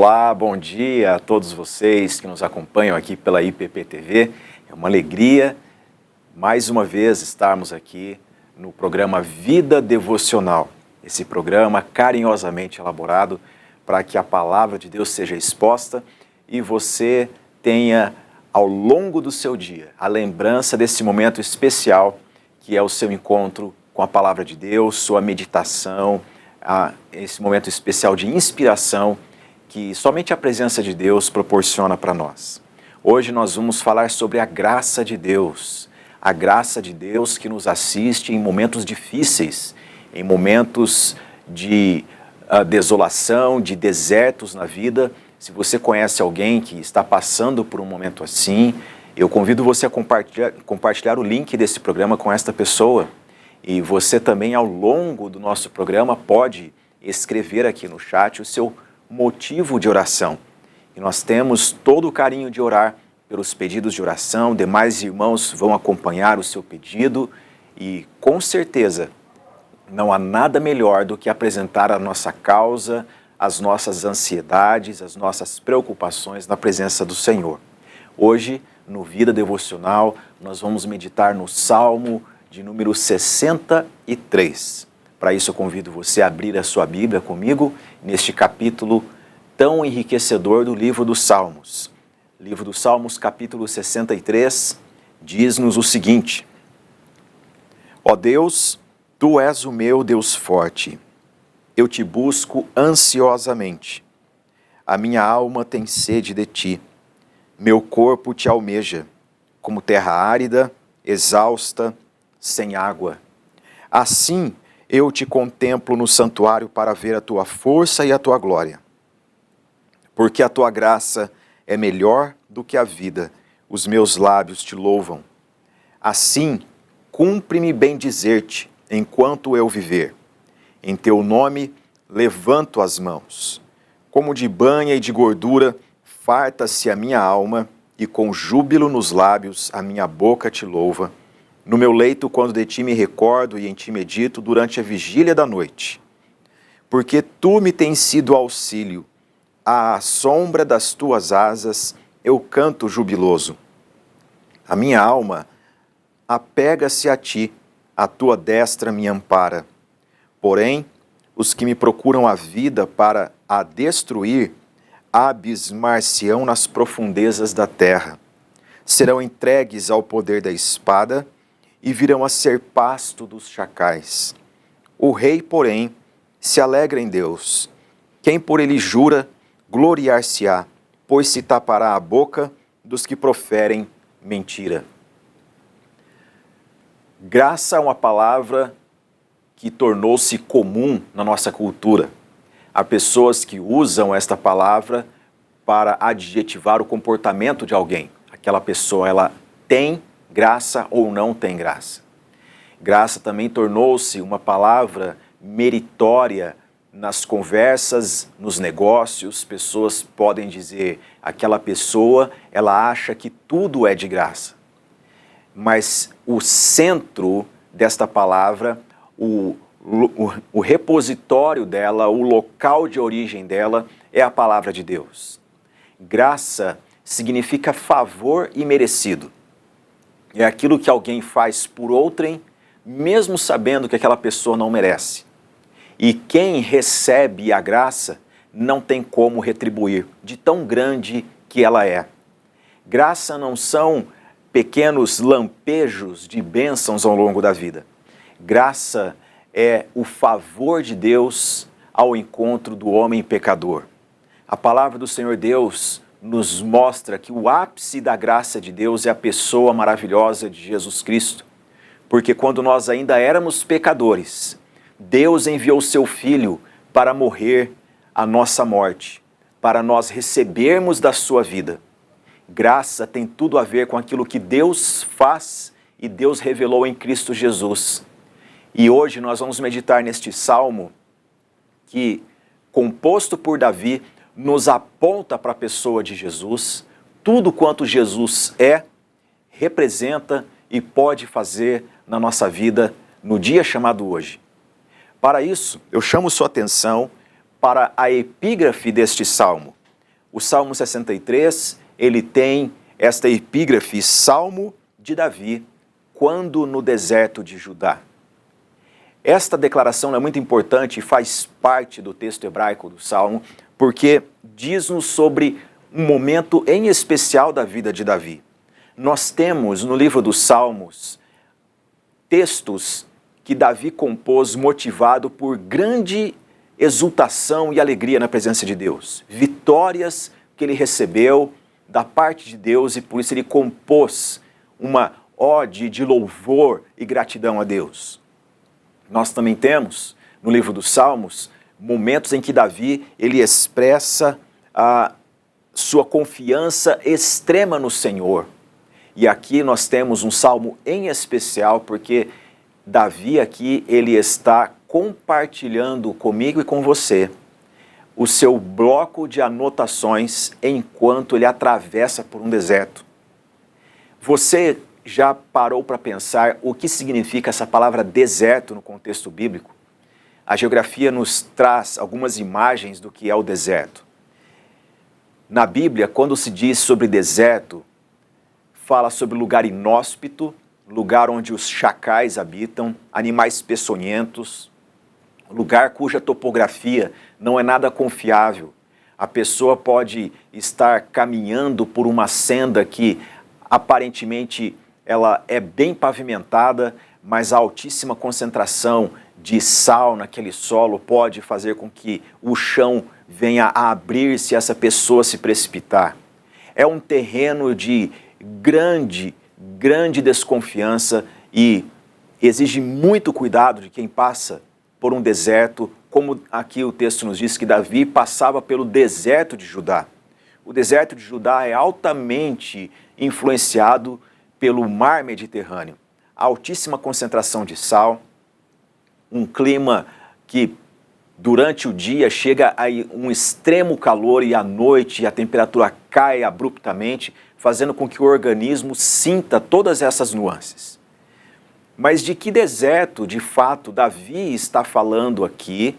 Olá, bom dia a todos vocês que nos acompanham aqui pela IPP-TV. É uma alegria, mais uma vez, estarmos aqui no programa Vida Devocional. Esse programa carinhosamente elaborado para que a palavra de Deus seja exposta e você tenha, ao longo do seu dia, a lembrança desse momento especial que é o seu encontro com a palavra de Deus, sua meditação, esse momento especial de inspiração que somente a presença de Deus proporciona para nós. Hoje nós vamos falar sobre a graça de Deus. A graça de Deus que nos assiste em momentos difíceis, em momentos de desolação, de desertos na vida. Se você conhece alguém que está passando por um momento assim, eu convido você a compartilhar o link desse programa com esta pessoa. E você também, ao longo do nosso programa, pode escrever aqui no chat o seu motivo de oração. E nós temos todo o carinho de orar pelos pedidos de oração, demais irmãos vão acompanhar o seu pedido e, com certeza, não há nada melhor do que apresentar a nossa causa, as nossas ansiedades, as nossas preocupações na presença do Senhor. Hoje, no Vida Devocional, nós vamos meditar no Salmo de número 63. Para isso eu convido você a abrir a sua Bíblia comigo neste capítulo tão enriquecedor do livro dos Salmos. Livro dos Salmos, capítulo 63, diz-nos o seguinte: Ó Deus, Tu és o meu Deus forte, eu te busco ansiosamente. A minha alma tem sede de Ti, meu corpo te almeja, como terra árida, exausta, sem água. Assim eu te contemplo no santuário para ver a Tua força e a Tua glória. Porque a Tua graça é melhor do que a vida, os meus lábios te louvam. Assim, cumpre-me bem dizer-te, enquanto eu viver. Em Teu nome levanto as mãos. Como de banha e de gordura, farta-se a minha alma, e com júbilo nos lábios a minha boca te louva. No meu leito, quando de Ti me recordo e em Ti medito durante a vigília da noite. Porque Tu me tens sido auxílio, à sombra das Tuas asas eu canto jubiloso. A minha alma apega-se a Ti, a Tua destra me ampara. Porém, os que me procuram a vida para a destruir, abismar-se-ão nas profundezas da terra. Serão entregues ao poder da espada e virão a ser pasto dos chacais. O rei, porém, se alegra em Deus. Quem por ele jura, gloriar-se-á, pois se tapará a boca dos que proferem mentira. Graça é uma palavra que tornou-se comum na nossa cultura. Há pessoas que usam esta palavra para adjetivar o comportamento de alguém. Aquela pessoa, ela tem graça ou não tem graça. Graça também tornou-se uma palavra meritória nas conversas, nos negócios. Pessoas podem dizer, aquela pessoa, ela acha que tudo é de graça. Mas o centro desta palavra, o repositório dela, o local de origem dela é a palavra de Deus. Graça significa favor imerecido. É aquilo que alguém faz por outrem, mesmo sabendo que aquela pessoa não merece. E quem recebe a graça não tem como retribuir, de tão grande que ela é. Graça não são pequenos lampejos de bênçãos ao longo da vida. Graça é o favor de Deus ao encontro do homem pecador. A palavra do Senhor Deus nos mostra que o ápice da graça de Deus é a pessoa maravilhosa de Jesus Cristo. Porque quando nós ainda éramos pecadores, Deus enviou seu Filho para morrer a nossa morte, para nós recebermos da sua vida. Graça tem tudo a ver com aquilo que Deus faz e Deus revelou em Cristo Jesus. E hoje nós vamos meditar neste salmo que, composto por Davi, nos aponta para a pessoa de Jesus, tudo quanto Jesus é, representa e pode fazer na nossa vida no dia chamado hoje. Para isso, eu chamo sua atenção para a epígrafe deste salmo. O Salmo 63, ele tem esta epígrafe, Salmo de Davi, quando no deserto de Judá. Esta declaração é muito importante e faz parte do texto hebraico do Salmo, porque diz-nos sobre um momento em especial da vida de Davi. Nós temos no livro dos Salmos textos que Davi compôs motivado por grande exultação e alegria na presença de Deus. Vitórias que ele recebeu da parte de Deus e por isso ele compôs uma ode de louvor e gratidão a Deus. Nós também temos no livro dos Salmos momentos em que Davi ele expressa a sua confiança extrema no Senhor. E aqui nós temos um salmo em especial porque Davi aqui ele está compartilhando comigo e com você o seu bloco de anotações enquanto ele atravessa por um deserto. Você já parou para pensar o que significa essa palavra deserto no contexto bíblico? A geografia nos traz algumas imagens do que é o deserto. Na Bíblia, quando se diz sobre deserto, fala sobre lugar inóspito, lugar onde os chacais habitam, animais peçonhentos, lugar cuja topografia não é nada confiável. A pessoa pode estar caminhando por uma senda que aparentemente ela é bem pavimentada, mas a altíssima concentração de sal naquele solo pode fazer com que o chão venha a abrir-se e essa pessoa se precipitar. É um terreno de grande desconfiança e exige muito cuidado de quem passa por um deserto, como aqui o texto nos diz que Davi passava pelo deserto de Judá. O deserto de Judá é altamente influenciado pelo mar Mediterrâneo. A altíssima concentração de sal, um clima que durante o dia chega a um extremo calor e à noite a temperatura cai abruptamente, fazendo com que o organismo sinta todas essas nuances. Mas de que deserto, de fato, Davi está falando aqui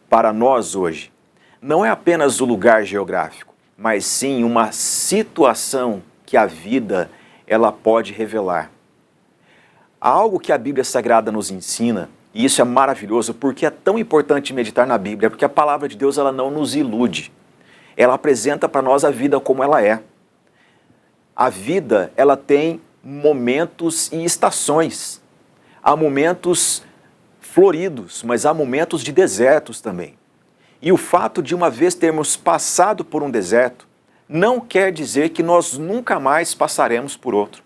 para nós hoje? Não é apenas o lugar geográfico, mas sim uma situação que a vida ela pode revelar. Há algo que a Bíblia Sagrada nos ensina, e isso é maravilhoso, porque é tão importante meditar na Bíblia, porque a palavra de Deus ela não nos ilude. Ela apresenta para nós a vida como ela é. A vida, ela tem momentos e estações. Há momentos floridos, mas há momentos de desertos também. E o fato de uma vez termos passado por um deserto, não quer dizer que nós nunca mais passaremos por outro.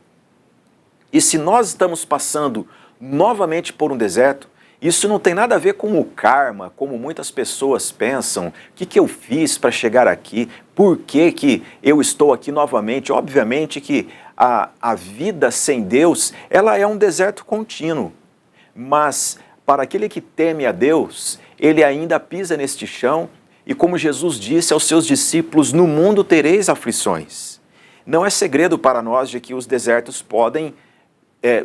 E se nós estamos passando novamente por um deserto, isso não tem nada a ver com o karma, como muitas pessoas pensam. O que eu fiz para chegar aqui? Por que eu estou aqui novamente? Obviamente que a vida sem Deus, ela é um deserto contínuo. Mas para aquele que teme a Deus, ele ainda pisa neste chão e como Jesus disse aos seus discípulos, no mundo tereis aflições. Não é segredo para nós de que os desertos podem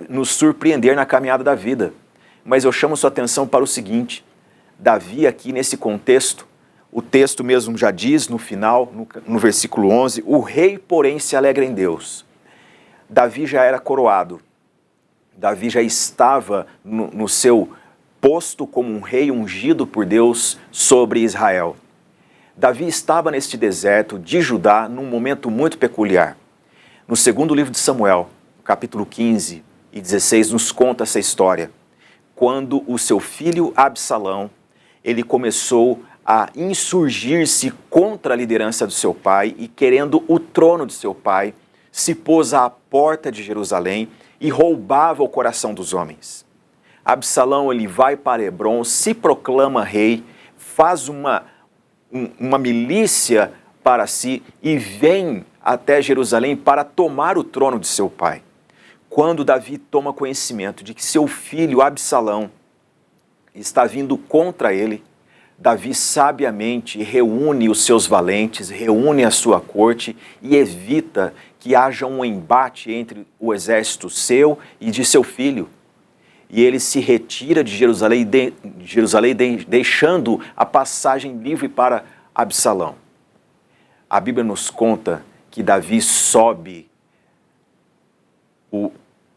nos surpreender na caminhada da vida. Mas eu chamo sua atenção para o seguinte, Davi aqui nesse contexto, o texto mesmo já diz no final, no versículo 11, o rei porém se alegra em Deus. Davi já era coroado, Davi já estava no seu posto como um rei ungido por Deus sobre Israel. Davi estava neste deserto de Judá num momento muito peculiar. No segundo livro de Samuel, capítulo 15 e 16, nos conta essa história. Quando o seu filho Absalão, ele começou a insurgir-se contra a liderança do seu pai e querendo o trono de seu pai, se pôs à porta de Jerusalém e roubava o coração dos homens. Absalão ele vai para Hebrom, se proclama rei, faz uma milícia para si e vem até Jerusalém para tomar o trono de seu pai. Quando Davi toma conhecimento de que seu filho Absalão está vindo contra ele, Davi sabiamente reúne os seus valentes, reúne a sua corte e evita que haja um embate entre o exército seu e de seu filho. E ele se retira de Jerusalém, deixando a passagem livre para Absalão. a Bíblia nos conta que Davi sobe o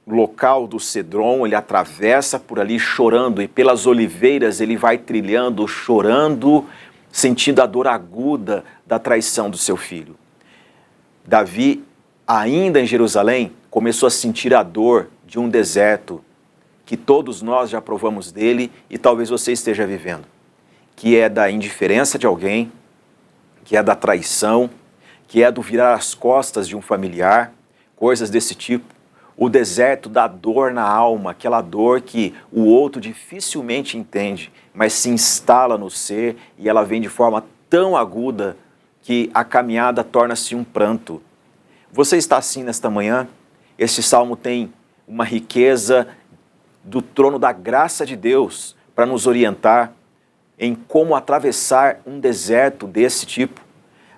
local do Cedron, ele atravessa por ali chorando, e pelas oliveiras ele vai trilhando, chorando, sentindo a dor aguda da traição do seu filho. Davi, ainda em Jerusalém, começou a sentir a dor de um deserto que todos nós já provamos dele e talvez você esteja vivendo, que é da indiferença de alguém, que é da traição, que é do virar as costas de um familiar, coisas desse tipo. O deserto da dor na alma, aquela dor que o outro dificilmente entende, mas se instala no ser e ela vem de forma tão aguda que a caminhada torna-se um pranto. Você está assim nesta manhã? Este salmo tem uma riqueza do trono da graça de Deus para nos orientar em como atravessar um deserto desse tipo.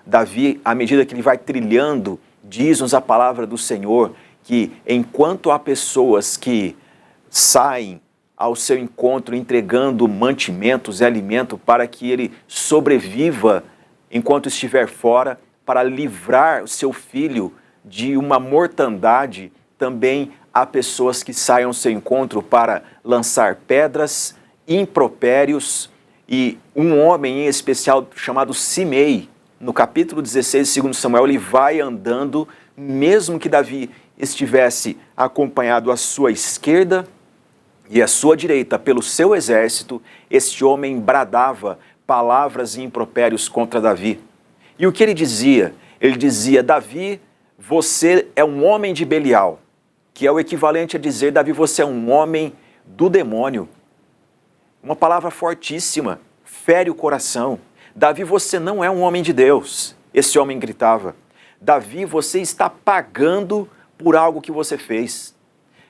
Davi, à medida que ele vai trilhando, diz-nos a palavra do Senhor que enquanto há pessoas que saem ao seu encontro entregando mantimentos e alimento para que ele sobreviva enquanto estiver fora, para livrar o seu filho de uma mortandade, também há pessoas que saem ao seu encontro para lançar pedras, impropérios, e um homem em especial chamado Simei, no capítulo 16 de 2 Samuel, ele vai andando, mesmo que Davi estivesse acompanhado à sua esquerda e à sua direita pelo seu exército, este homem bradava palavras e impropérios contra Davi. E o que ele dizia? Ele dizia: Davi, você é um homem de Belial, que é o equivalente a dizer: Davi, você é um homem do demônio. Uma palavra fortíssima, fere o coração. Davi, você não é um homem de Deus. Esse homem gritava. Davi, você está pagando por algo que você fez.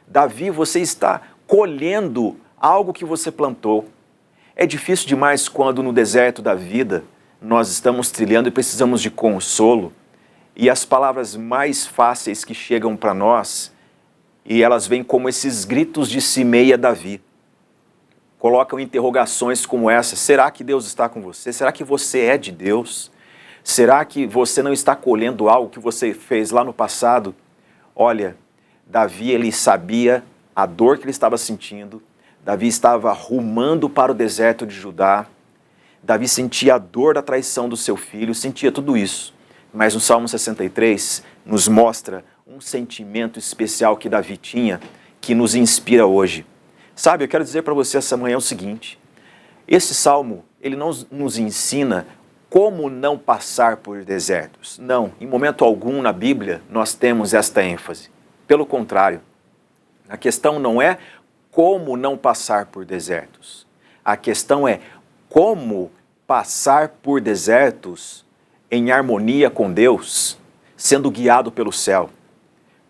Davi, você está colhendo algo que você plantou. É difícil demais quando no deserto da vida nós estamos trilhando e precisamos de consolo. E as palavras mais fáceis que chegam para nós, e elas vêm como esses gritos de Simei a Davi. Colocam interrogações como essa: será que Deus está com você? Será que você é de Deus? Será que você não está colhendo algo que você fez lá no passado? Olha, Davi, ele sabia a dor que ele estava sentindo. Davi estava rumando para o deserto de Judá. Davi sentia a dor da traição do seu filho, sentia tudo isso. Mas no Salmo 63 nos mostra um sentimento especial que Davi tinha, que nos inspira hoje. Sabe, eu quero dizer para você essa manhã o seguinte: esse salmo, ele não nos ensina como não passar por desertos. Não, em momento algum na Bíblia nós temos esta ênfase. Pelo contrário, a questão não é como não passar por desertos. A questão é como passar por desertos em harmonia com Deus, sendo guiado pelo céu.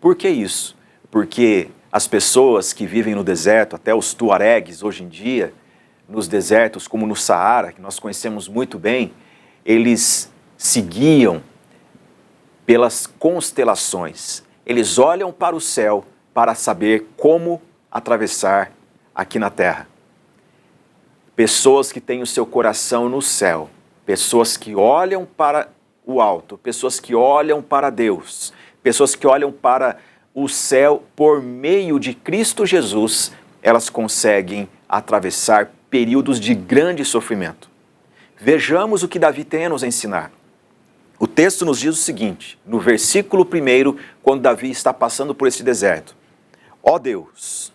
Por que isso? Porque as pessoas que vivem no deserto, até os tuaregues hoje em dia, nos desertos como no Saara, que nós conhecemos muito bem, eles se guiam pelas constelações. Eles olham para o céu para saber como atravessar aqui na terra. Pessoas que têm o seu coração no céu, pessoas que olham para o alto, pessoas que olham para Deus, pessoas que olham para o céu por meio de Cristo Jesus, elas conseguem atravessar períodos de grande sofrimento. Vejamos o que Davi tem a nos ensinar. O texto nos diz o seguinte, no versículo 1, quando Davi está passando por esse deserto: ó Deus,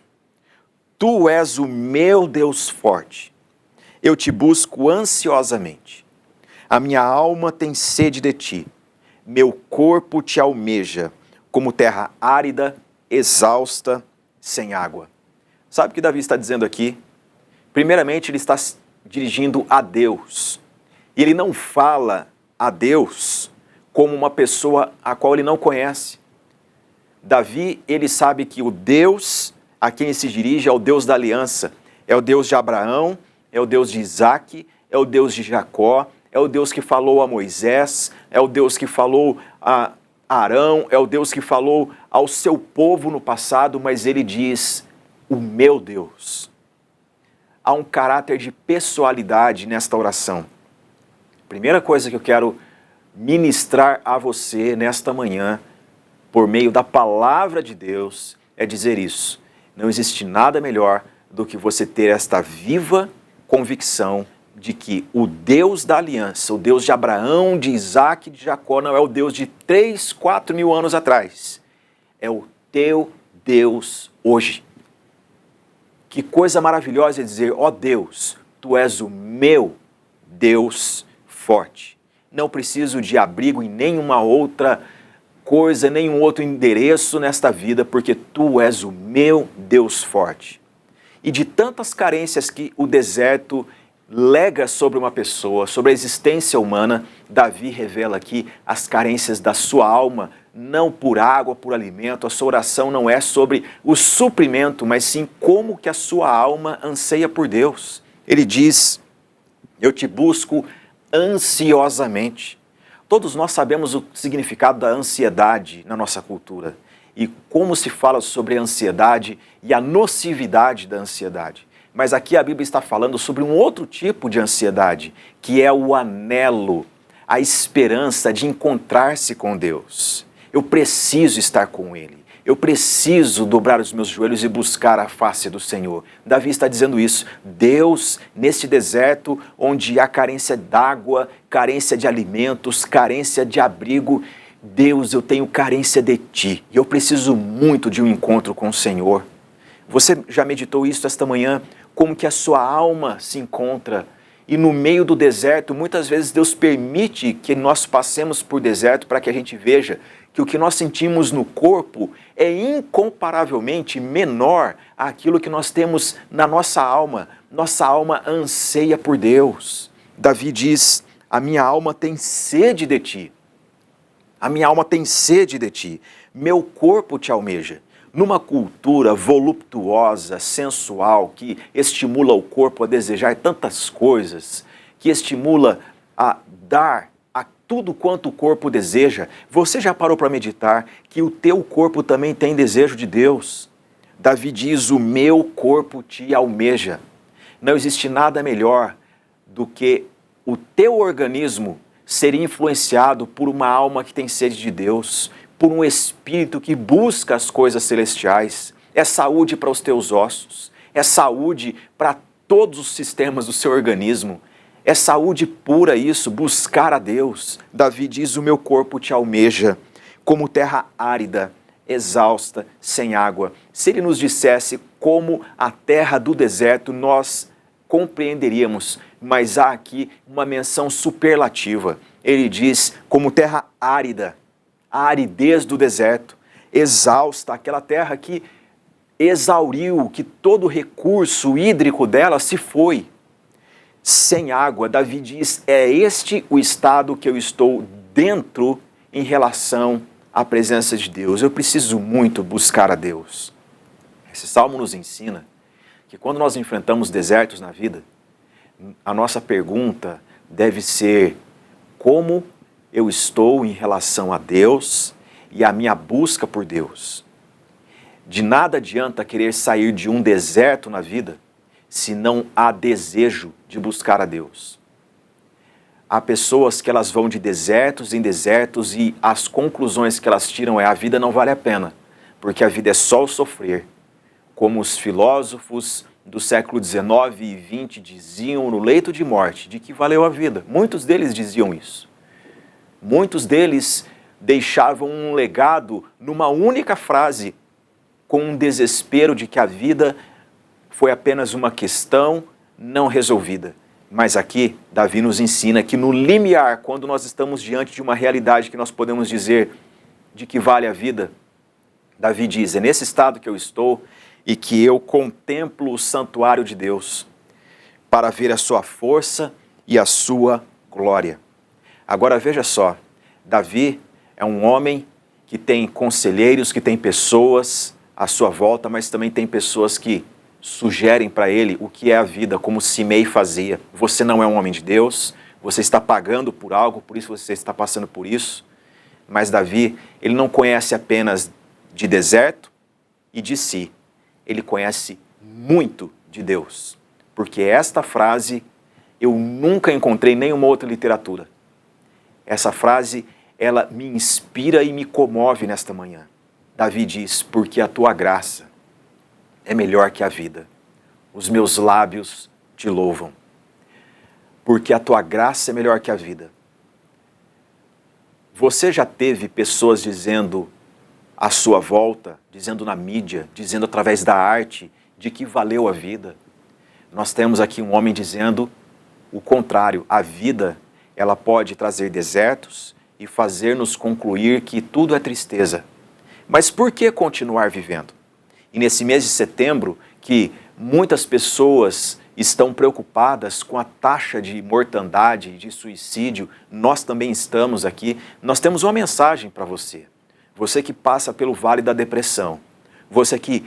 tu és o meu Deus forte, eu te busco ansiosamente. A minha alma tem sede de ti, meu corpo te almeja, como terra árida, exausta, sem água. Sabe o que Davi está dizendo aqui? Primeiramente, ele está dirigindo a Deus. E ele não fala a Deus como uma pessoa a qual ele não conhece. Davi, ele sabe que o Deus a quem ele se dirige é o Deus da aliança. É o Deus de Abraão, é o Deus de Isaac, é o Deus de Jacó, é o Deus que falou a Moisés, é o Deus que falou a Arão, é o Deus que falou ao seu povo no passado, mas ele diz: o meu Deus. Há um caráter de pessoalidade nesta oração. Primeira coisa que eu quero ministrar a você nesta manhã, por meio da palavra de Deus, é dizer isso. Não existe nada melhor do que você ter esta viva convicção de que o Deus da aliança, o Deus de Abraão, de Isaac e de Jacó, não é o Deus de 3, 4 mil anos atrás. É o teu Deus hoje. Que coisa maravilhosa é dizer, ó Deus, tu és o meu Deus forte. Não preciso de abrigo em nenhuma outra coisa, nenhum outro endereço nesta vida, porque tu és o meu Deus forte. E de tantas carências que o deserto lega sobre uma pessoa, sobre a existência humana, Davi revela aqui as carências da sua alma, não por água, por alimento. A sua oração não é sobre o suprimento, mas sim como que a sua alma anseia por Deus. Ele diz, eu te busco ansiosamente. Todos nós sabemos o significado da ansiedade na nossa cultura e como se fala sobre a ansiedade e a nocividade da ansiedade. Mas aqui a Bíblia está falando sobre um outro tipo de ansiedade, que é o anelo, a esperança de encontrar-se com Deus. Eu preciso estar com Ele. Eu preciso dobrar os meus joelhos e buscar a face do Senhor. Davi está dizendo isso. Deus, neste deserto, onde há carência d'água, carência de alimentos, carência de abrigo, Deus, eu tenho carência de Ti. E eu preciso muito de um encontro com o Senhor. Você já meditou isso esta manhã? Como que a sua alma se encontra? E no meio do deserto, muitas vezes Deus permite que nós passemos por deserto para que a gente veja que o que nós sentimos no corpo é incomparavelmente menor àquilo que nós temos na nossa alma. Nossa alma anseia por Deus. Davi diz, a minha alma tem sede de Ti. A minha alma tem sede de Ti. Meu corpo Te almeja. Numa cultura voluptuosa, sensual, que estimula o corpo a desejar tantas coisas, que estimula a dar a tudo quanto o corpo deseja, você já parou para meditar que o teu corpo também tem desejo de Deus? Davi diz, o meu corpo te almeja. Não existe nada melhor do que o teu organismo ser influenciado por uma alma que tem sede de Deus, por um espírito que busca as coisas celestiais. É saúde para os teus ossos, é saúde para todos os sistemas do seu organismo, é saúde pura isso, buscar a Deus. Davi diz, o meu corpo te almeja, como terra árida, exausta, sem água. Se ele nos dissesse como a terra do deserto, nós compreenderíamos, mas há aqui uma menção superlativa. Ele diz, como terra árida, a aridez do deserto, exausta, aquela terra que exauriu, que todo o recurso hídrico dela se foi. Sem água, Davi diz, é este o estado que eu estou dentro em relação à presença de Deus. Eu preciso muito buscar a Deus. Esse salmo nos ensina que quando nós enfrentamos desertos na vida, a nossa pergunta deve ser, como eu estou em relação a Deus e a minha busca por Deus? De nada adianta querer sair de um deserto na vida se não há desejo de buscar a Deus. Há pessoas que elas vão de desertos em desertos e as conclusões que elas tiram é a vida não vale a pena, porque a vida é só o sofrer. Como os filósofos do século XIX e XX diziam no leito de morte, de que valeu a vida. Muitos deles diziam isso. Muitos deles deixavam um legado numa única frase, com um desespero de que a vida foi apenas uma questão não resolvida. Mas aqui, Davi nos ensina que no limiar, quando nós estamos diante de uma realidade que nós podemos dizer de que vale a vida, Davi diz, é nesse estado que eu estou e que eu contemplo o santuário de Deus para ver a sua força e a sua glória. Agora veja só, Davi é um homem que tem conselheiros, que tem pessoas à sua volta, mas também tem pessoas que sugerem para ele o que é a vida, como Simei fazia. Você não é um homem de Deus, você está pagando por algo, por isso você está passando por isso. Mas Davi, ele não conhece apenas de deserto e de si, ele conhece muito de Deus. Porque esta frase eu nunca encontrei em nenhuma outra literatura. Essa frase, ela me inspira e me comove nesta manhã. Davi diz, porque a tua graça é melhor que a vida. Os meus lábios te louvam. Porque a tua graça é melhor que a vida. Você já teve pessoas dizendo à sua volta, dizendo na mídia, dizendo através da arte, de que valeu a vida? Nós temos aqui um homem dizendo o contrário. A vida, ela pode trazer desertos e fazer-nos concluir que tudo é tristeza. Mas por que continuar vivendo? E nesse mês de setembro, que muitas pessoas estão preocupadas com a taxa de mortandade, de suicídio, nós também estamos aqui. Nós temos uma mensagem para você. Você que passa pelo vale da depressão, você que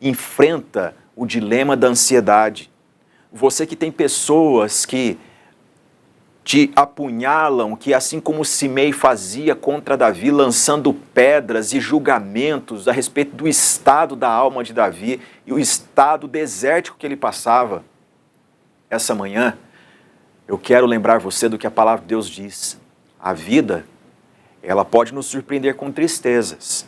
enfrenta o dilema da ansiedade, você que tem pessoas que te apunhalam, que assim como Simei fazia contra Davi, lançando pedras e julgamentos a respeito do estado da alma de Davi e o estado desértico que ele passava. Essa manhã, eu quero lembrar você do que a palavra de Deus diz. A vida, ela pode nos surpreender com tristezas.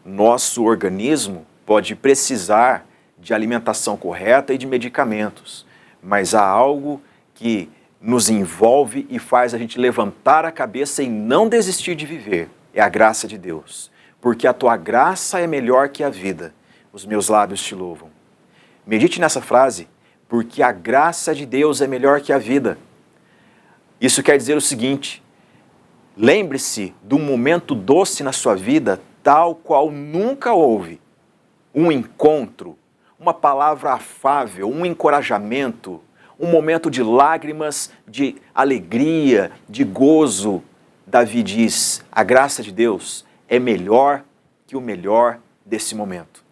Nosso organismo pode precisar de alimentação correta e de medicamentos, mas há algo que nos envolve e faz a gente levantar a cabeça e não desistir de viver. É a graça de Deus. Porque a tua graça é melhor que a vida. Os meus lábios te louvam. Medite nessa frase. Porque a graça de Deus é melhor que a vida. Isso quer dizer o seguinte: lembre-se de um momento doce na sua vida, tal qual nunca houve. Um encontro, uma palavra afável, um encorajamento, um momento de lágrimas, de alegria, de gozo. Davi diz, a graça de Deus é melhor que o melhor desse momento.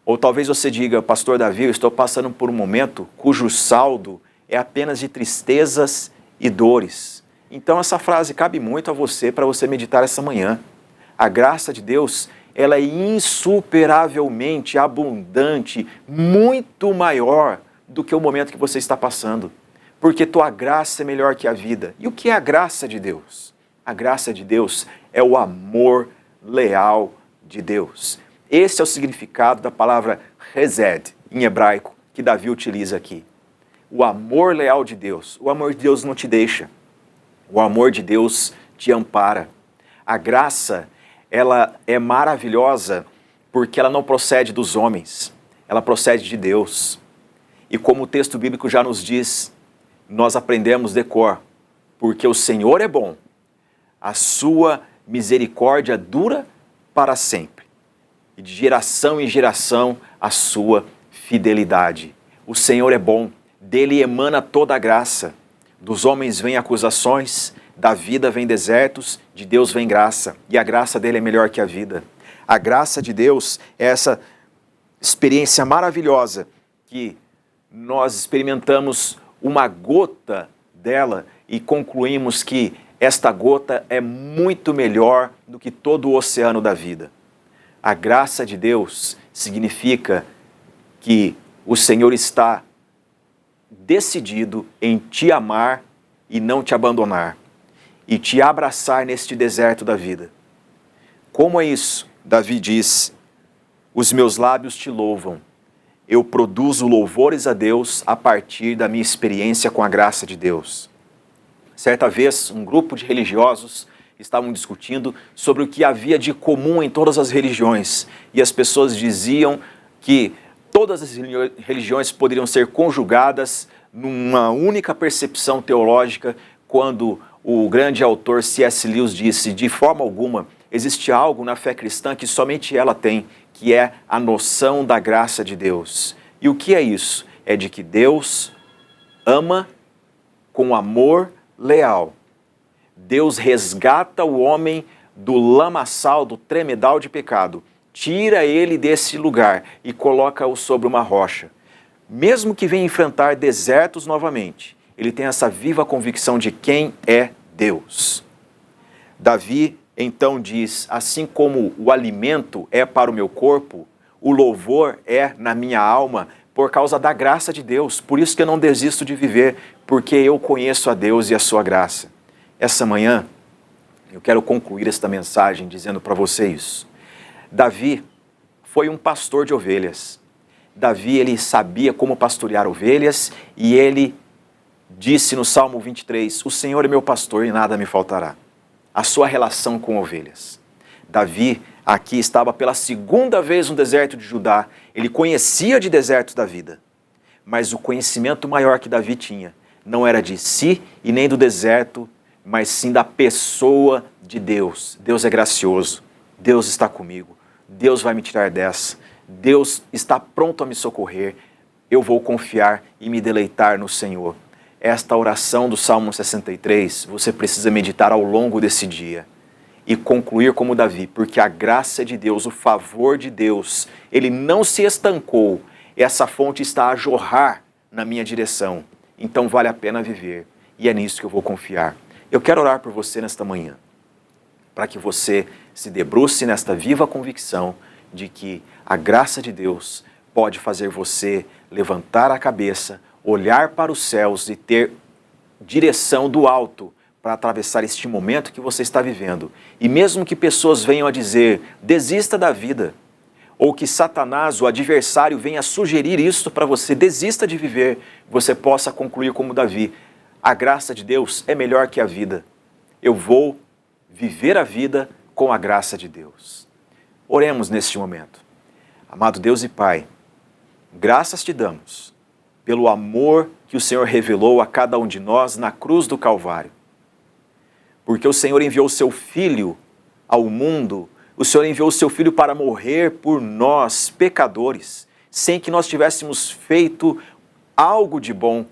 Ou talvez você diga, pastor Davi, eu estou passando por um momento cujo saldo é apenas de tristezas e dores. Então essa frase cabe muito a você, para você meditar essa manhã. A graça de Deus, ela é insuperavelmente abundante, muito maior do que o momento que você está passando. Porque tua graça é melhor que a vida. E o que é a graça de Deus? A graça de Deus é o amor leal de Deus. Esse é o significado da palavra hesed, em hebraico, que Davi utiliza aqui. O amor leal de Deus. O amor de Deus não te deixa. O amor de Deus te ampara. A graça, ela é maravilhosa porque ela não procede dos homens. Ela procede de Deus. E como o texto bíblico já nos diz, nós aprendemos de cor. Porque o Senhor é bom. A sua misericórdia dura para sempre. E de geração em geração a sua fidelidade. O Senhor é bom, dele emana toda a graça. Dos homens vêm acusações, da vida vem desertos, de Deus vem graça. E a graça dele é melhor que a vida. A graça de Deus é essa experiência maravilhosa que nós experimentamos uma gota dela e concluímos que esta gota é muito melhor do que todo o oceano da vida. A graça de Deus significa que o Senhor está decidido em te amar e não te abandonar, e te abraçar neste deserto da vida. Como é isso? Davi diz, os meus lábios te louvam, eu produzo louvores a Deus a partir da minha experiência com a graça de Deus. Certa vez, um grupo de religiosos estavam discutindo sobre o que havia de comum em todas as religiões. E as pessoas diziam que todas as religiões poderiam ser conjugadas numa única percepção teológica, quando o grande autor C.S. Lewis disse, de forma alguma, existe algo na fé cristã que somente ela tem, que é a noção da graça de Deus. E o que é isso? É de que Deus ama com amor leal. Deus resgata o homem do lamaçal, do tremedal de pecado, tira ele desse lugar e coloca-o sobre uma rocha. Mesmo que venha enfrentar desertos novamente, ele tem essa viva convicção de quem é Deus. Davi então diz, assim como o alimento é para o meu corpo, o louvor é na minha alma por causa da graça de Deus. Por isso que eu não desisto de viver, porque eu conheço a Deus e a sua graça. Essa manhã, eu quero concluir esta mensagem dizendo para você isso. Davi foi um pastor de ovelhas. Davi, ele sabia como pastorear ovelhas e ele disse no Salmo 23, o Senhor é meu pastor e nada me faltará. A sua relação com ovelhas. Davi aqui estava pela segunda vez no deserto de Judá. Ele conhecia de desertos da vida. Mas o conhecimento maior que Davi tinha não era de si e nem do deserto, mas sim da pessoa de Deus. Deus é gracioso. Deus está comigo. Deus vai me tirar dessa. Deus está pronto a me socorrer. Eu vou confiar e me deleitar no Senhor. Esta oração do Salmo 63, você precisa meditar ao longo desse dia e concluir como Davi, porque a graça de Deus, o favor de Deus, ele não se estancou, essa fonte está a jorrar na minha direção, então vale a pena viver e é nisso que eu vou confiar. Eu quero orar por você nesta manhã, para que você se debruce nesta viva convicção de que a graça de Deus pode fazer você levantar a cabeça, olhar para os céus e ter direção do alto para atravessar este momento que você está vivendo. E mesmo que pessoas venham a dizer, desista da vida, ou que Satanás, o adversário, venha sugerir isso para você, desista de viver, você possa concluir como Davi, a graça de Deus é melhor que a vida. Eu vou viver a vida com a graça de Deus. Oremos neste momento. Amado Deus e Pai, graças te damos pelo amor que o Senhor revelou a cada um de nós na cruz do Calvário. Porque o Senhor enviou o seu Filho ao mundo, o Senhor enviou o seu Filho para morrer por nós, pecadores, sem que nós tivéssemos feito algo de bom,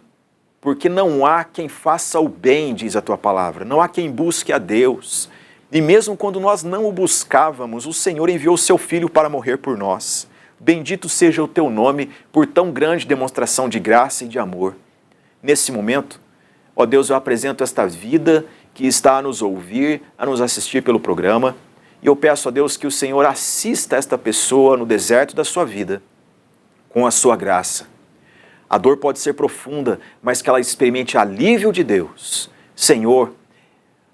porque não há quem faça o bem, diz a tua palavra, não há quem busque a Deus. E mesmo quando nós não o buscávamos, o Senhor enviou o seu Filho para morrer por nós. Bendito seja o teu nome por tão grande demonstração de graça e de amor. Nesse momento, ó Deus, eu apresento esta vida que está a nos ouvir, a nos assistir pelo programa, e eu peço a Deus que o Senhor assista esta pessoa no deserto da sua vida, com a sua graça. A dor pode ser profunda, mas que ela experimente alívio de Deus. Senhor,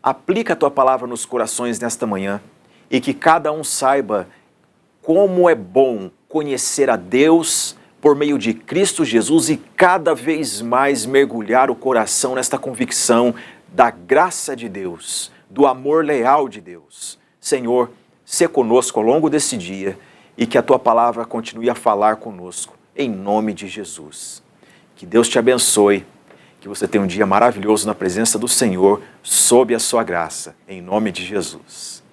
aplica a tua palavra nos corações nesta manhã, e que cada um saiba como é bom conhecer a Deus por meio de Cristo Jesus e cada vez mais mergulhar o coração nesta convicção da graça de Deus, do amor leal de Deus. Senhor, sê conosco ao longo desse dia e que a tua palavra continue a falar conosco, em nome de Jesus. Que Deus te abençoe, que você tenha um dia maravilhoso na presença do Senhor, sob a sua graça, em nome de Jesus.